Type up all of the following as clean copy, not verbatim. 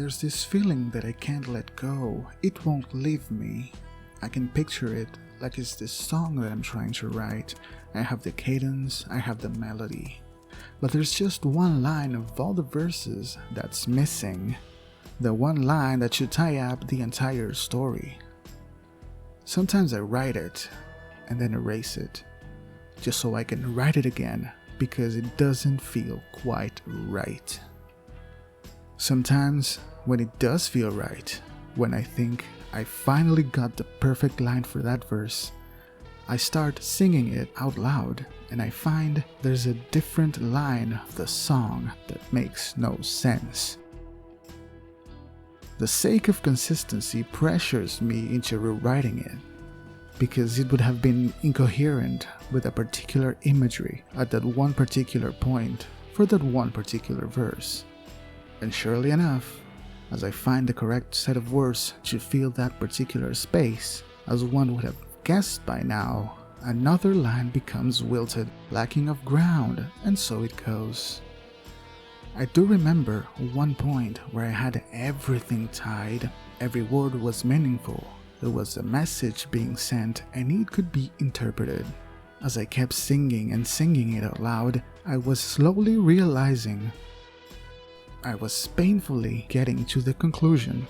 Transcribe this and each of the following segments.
There's this feeling that I can't let go. It won't leave me. I can picture it like it's this song that I'm trying to write. I have the cadence, I have the melody. But there's just one line of all the verses that's missing. The one line that should tie up the entire story. Sometimes I write it and then erase it, just so I can write it again because it doesn't feel quite right. Sometimes when it does feel right, when I think I finally got the perfect line for that verse, I start singing it out loud and I find there's a different line of the song that makes no sense. The sake of consistency pressures me into rewriting it because it would have been incoherent with a particular imagery at that one particular point for that one particular verse. And surely enough, as I find the correct set of words to fill that particular space, as one would have guessed by now, another line becomes wilted, lacking of ground, and so it goes. I do remember one point where I had everything tied, every word was meaningful, there was a message being sent and it could be interpreted. As I kept singing and singing it out loud, I was slowly realizing I was painfully getting to the conclusion.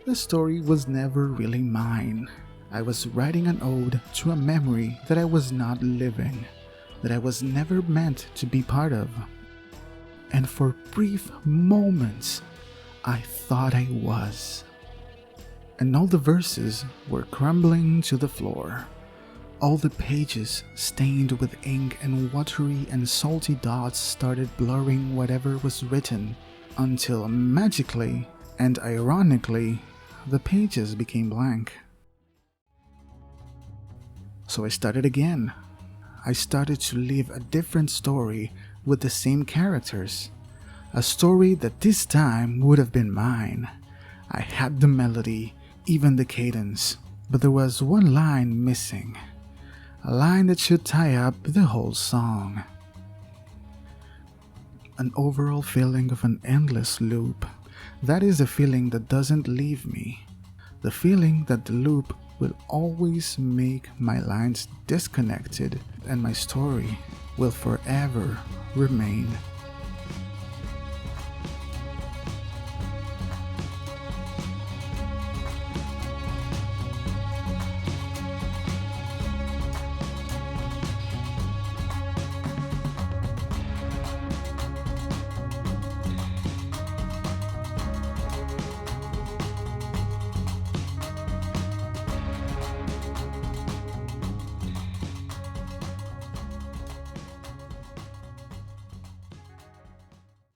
The story was never really mine. I was writing an ode to a memory that I was not living, that I was never meant to be part of. And for brief moments, I thought I was. And all the verses were crumbling to the floor. All the pages stained with ink and watery and salty dots started blurring whatever was written, until magically and ironically, the pages became blank. So I started again. I started to live a different story with the same characters. A story that this time would have been mine. I had the melody, even the cadence, but there was one line missing. A line that should tie up the whole song. An overall feeling of an endless loop. That is the feeling that doesn't leave me. The feeling that the loop will always make my lines disconnected and my story will forever remain